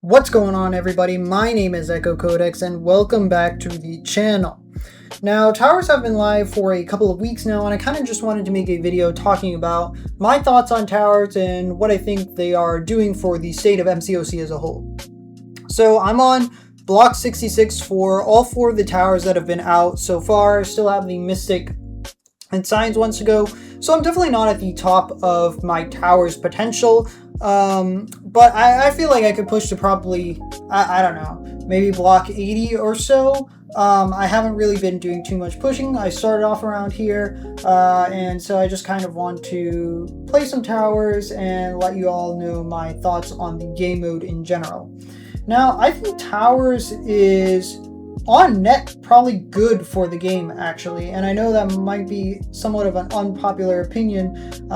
What's going on, everybody? My name is Echo Codex and welcome back to the channel. Now, towers have been live for a couple of weeks now, and I kind of just wanted to make a video talking about my thoughts on towers and what I think they are doing for the state of MCOC as a whole. So I'm on block 66 for all four of the towers that have been out so far. Still have the Mystic and Signs ones to go, so I'm definitely not at the top of my tower's potential. But I feel like I could push to probably, I don't know, maybe block 80 or so. I haven't really been doing too much pushing. I started off around here, and so I just kind of want to play some towers and let you all know my thoughts on the game mode in general. Now, I think towers is on net probably good for the game, actually, and I know that might be somewhat of an unpopular opinion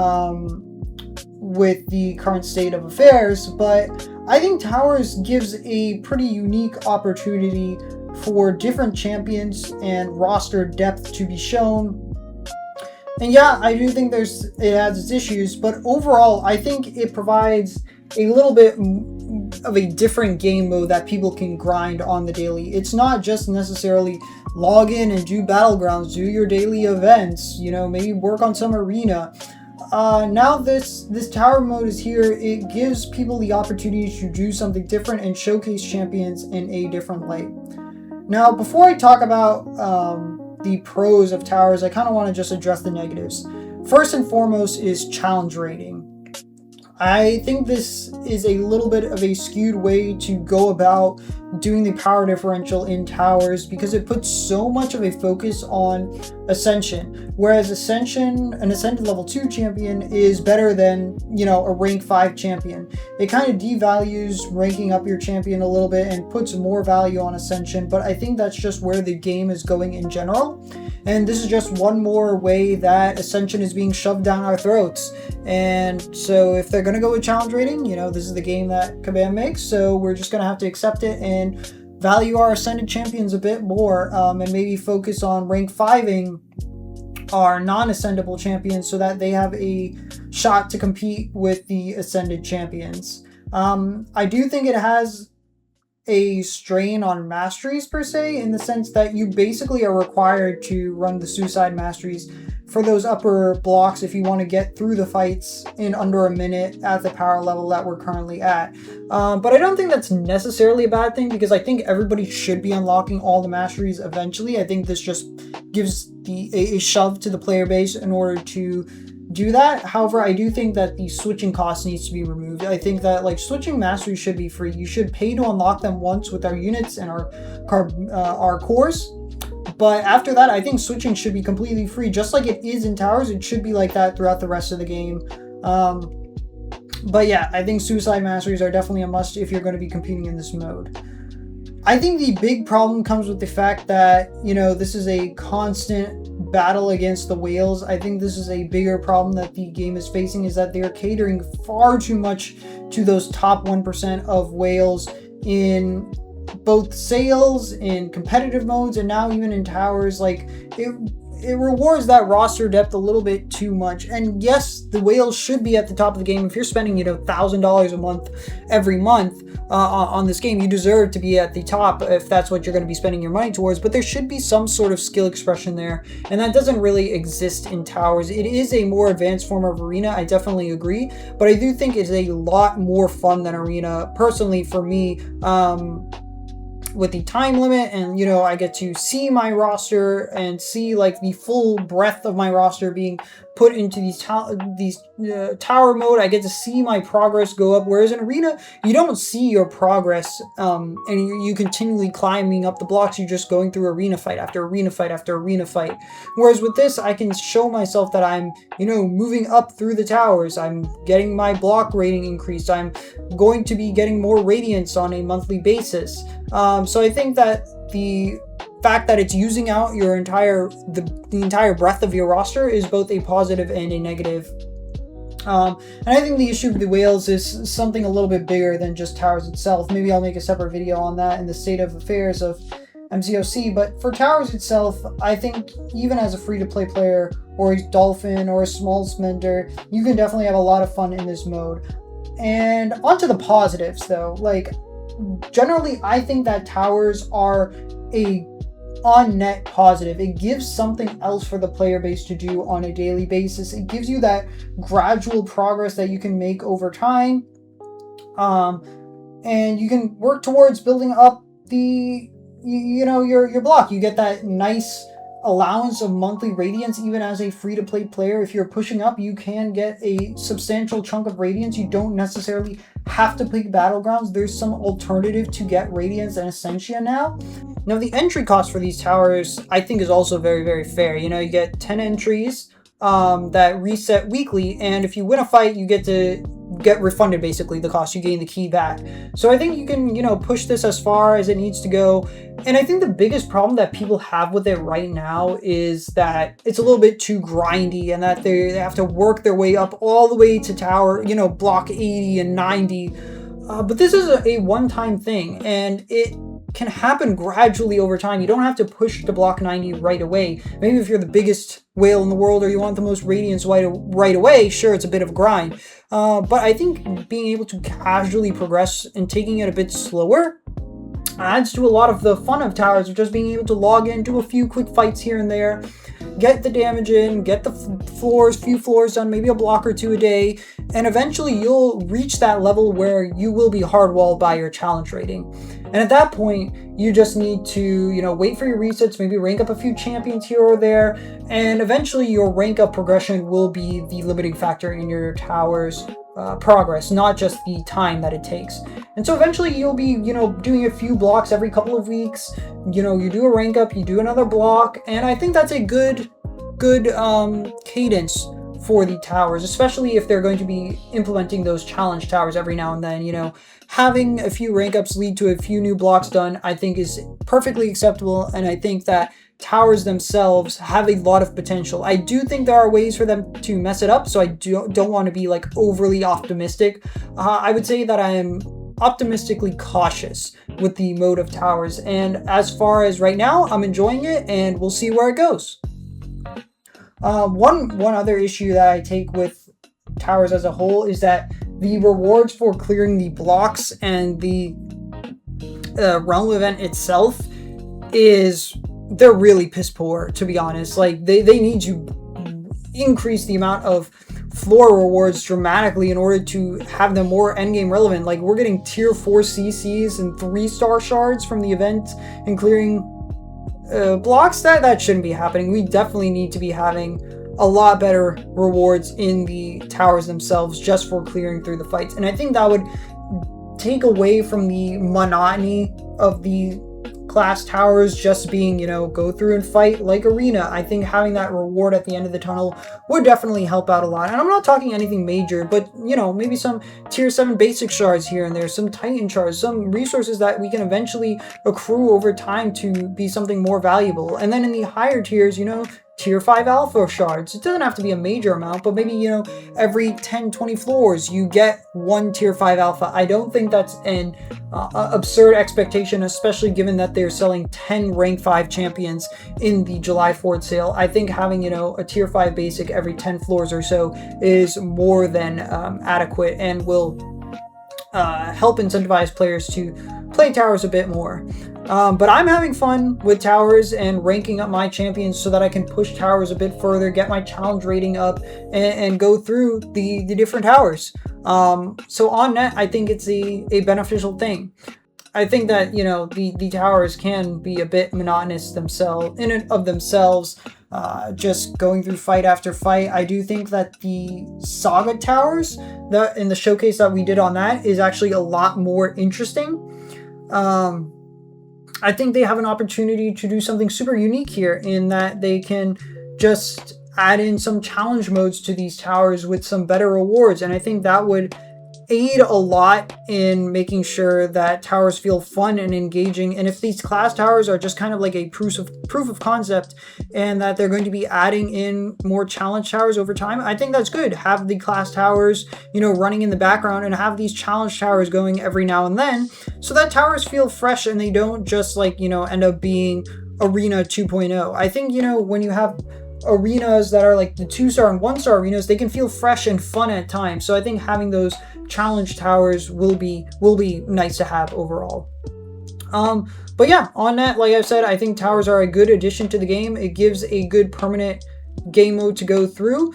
with the current state of affairs, but I think towers gives a pretty unique opportunity for different champions and roster depth to be shown. And yeah, I do think it has its issues, but overall I think it provides a little bit of a different game mode that people can grind on the daily. It's not just necessarily log in and do battlegrounds, do your daily events, maybe work on some arena. Now this tower mode is here. It gives people the opportunity to do something different and showcase champions in a different light. Now, before I talk about the pros of towers, I kind of want to just address the negatives. First and foremost is challenge rating. I think this is a little bit of a skewed way to go about doing the power differential in towers because it puts so much of a focus on Ascension, whereas an Ascended level 2 champion is better than, a rank 5 champion. It kind of devalues ranking up your champion a little bit and puts more value on Ascension, but I think that's just where the game is going in general. And this is just one more way that Ascension is being shoved down our throats. And so if they're going to go with challenge rating, this is the game that Kabam makes, so we're just going to have to accept it and value our Ascended champions a bit more, and maybe focus on rank 5ing our non-ascendable champions so that they have a shot to compete with the Ascended champions. I do think it has a strain on masteries per se, in the sense that you basically are required to run the suicide masteries for those upper blocks if you want to get through the fights in under a minute at the power level that we're currently at. But I don't think that's necessarily a bad thing, because I think everybody should be unlocking all the masteries eventually. I think this just gives a shove to the player base in order to do that. However, I do think that the switching cost needs to be removed. I think that switching masteries should be free. You should pay to unlock them once with our units and our cores, but after that I think switching should be completely free, just like it is in towers. It should be like that throughout the rest of the game. But yeah, I think suicide masteries are definitely a must if you're going to be competing in this mode. I think the big problem comes with the fact that, this is a constant battle against the whales. I think this is a bigger problem that the game is facing, is that they are catering far too much to those top 1% of whales in both sales, in competitive modes, and now even in towers. It rewards that roster depth a little bit too much. And yes, the whales should be at the top of the game. If you're spending, $1,000 a month every month on this game, you deserve to be at the top if that's what you're going to be spending your money towards. But there should be some sort of skill expression there, and that doesn't really exist in towers. It is a more advanced form of arena, I definitely agree, but I do think it's a lot more fun than arena, personally, for me. With the time limit, and I get to see my roster and see the full breadth of my roster being put into these tower mode. I get to see my progress go up, whereas in arena you don't see your progress, and you continually climbing up the blocks. You're just going through arena fight after arena fight after arena fight, whereas with this I can show myself that I'm moving up through the towers. I'm getting my block rating increased. I'm going to be getting more radiance on a monthly basis. So I think that the fact that it's using out the entire breadth of your roster is both a positive and a negative. And I think the issue with the whales is something a little bit bigger than just towers itself. Maybe I'll make a separate video on that in the state of affairs of MCOC. But for towers itself, I think even as a free-to-play player or a dolphin or a small spender, you can definitely have a lot of fun in this mode. And onto the positives, though. generally, I think that towers are a on net positive. It gives something else for the player base to do on a daily basis. It gives you that gradual progress that you can make over time. And you can work towards building up your block. You get that nice allowance of monthly radiance even as a free-to-play player. If you're pushing up, you can get a substantial chunk of radiance. You don't necessarily have to pick Battlegrounds. There's some alternative to get radiance and Essentia now. Now, the entry cost for these towers, I think, is also very, very fair. You get 10 entries that reset weekly, and if you win a fight, you get refunded basically the cost. You gain the key back. So I think you can, push this as far as it needs to go. And I think the biggest problem that people have with it right now is that it's a little bit too grindy, and that they have to work their way up all the way to tower, block 80 and 90. But this is a one-time thing, and it can happen gradually over time. You don't have to push to block 90 right away. Maybe if you're the biggest whale in the world or you want the most radiance right away, sure, it's a bit of a grind. But I think being able to casually progress and taking it a bit slower adds to a lot of the fun of towers, of just being able to log in, do a few quick fights here and there, get the damage in, get the few floors done, maybe a block or two a day, and eventually you'll reach that level where you will be hardwalled by your challenge rating. And at that point, you just need to, wait for your resets, maybe rank up a few champions here or there, and eventually your rank up progression will be the limiting factor in your tower's progress, not just the time that it takes. And so eventually you'll be, doing a few blocks every couple of weeks. You do a rank up, you do another block, and I think that's a good cadence for the towers, especially if they're going to be implementing those challenge towers every now and then. Having a few rank ups lead to a few new blocks done, I think is perfectly acceptable, and I think that towers themselves have a lot of potential. I do think there are ways for them to mess it up, so I don't want to be overly optimistic. I would say that I am optimistically cautious with the mode of towers, and as far as right now, I'm enjoying it, and we'll see where it goes. One other issue that I take with towers as a whole is that the rewards for clearing the blocks and the realm event itself they're really piss poor, to be honest. They need to increase the amount of floor rewards dramatically in order to have them more endgame relevant. We're getting tier 4 CCs and 3-star shards from the event and clearing blocks. That shouldn't be happening. We definitely need to be having a lot better rewards in the towers themselves just for clearing through the fights. And I think that would take away from the monotony of the class towers just being, go through and fight like Arena. I think having that reward at the end of the tunnel would definitely help out a lot. And I'm not talking anything major, but, maybe some tier 7 basic shards here and there, some Titan shards, some resources that we can eventually accrue over time to be something more valuable. And then in the higher tiers, tier 5 alpha shards. It doesn't have to be a major amount, but maybe, every 10-20 floors you get 1 tier 5 alpha. I don't think that's an absurd expectation, especially given that they're selling 10 rank 5 champions in the July 4th sale. I think having, a tier 5 basic every 10 floors or so is more than adequate, and will help incentivize players to play towers a bit more. But I'm having fun with towers and ranking up my champions so that I can push towers a bit further, get my challenge rating up, and go through the different towers. So on net, I think it's a beneficial thing. I think that, the towers can be a bit monotonous themselves, in and of themselves, just going through fight after fight. I do think that the Saga towers, in the showcase that we did on that, is actually a lot more interesting. I think they have an opportunity to do something super unique here, in that they can just add in some challenge modes to these towers with some better rewards, and I think that would aid a lot in making sure that towers feel fun and engaging. And if these class towers are just kind of like a proof of concept, and that they're going to be adding in more challenge towers over time, I think that's good. Have the class towers, running in the background, and have these challenge towers going every now and then, so that towers feel fresh and they don't just end up being Arena 2.0. I think, when you have arenas that are like the 2-star and 1-star arenas, they can feel fresh and fun at times. So I think having those challenge towers will be nice to have overall. But yeah, on that, like I said, I think towers are a good addition to the game. It gives a good permanent game mode to go through,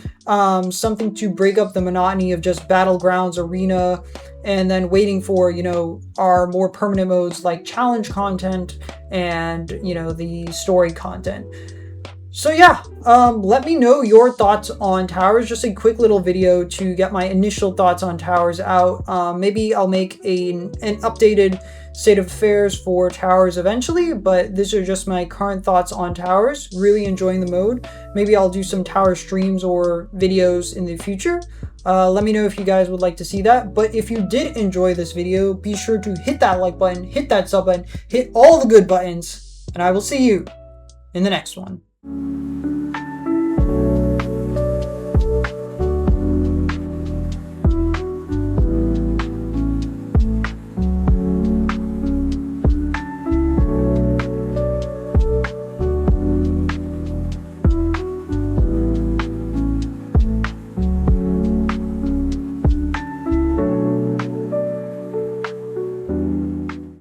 something to break up the monotony of just battlegrounds, arena, and then waiting for, you know, our more permanent modes like challenge content and, you know, the story content. So yeah, let me know your thoughts on towers. Just a quick little video to get my initial thoughts on towers out. Maybe I'll make an updated state of affairs for towers eventually, but these are just my current thoughts on towers. Really enjoying the mode. Maybe I'll do some tower streams or videos in the future. Let me know if you guys would like to see that. But if you did enjoy this video, be sure to hit that like button, hit that sub button, hit all the good buttons, and I will see you in the next one.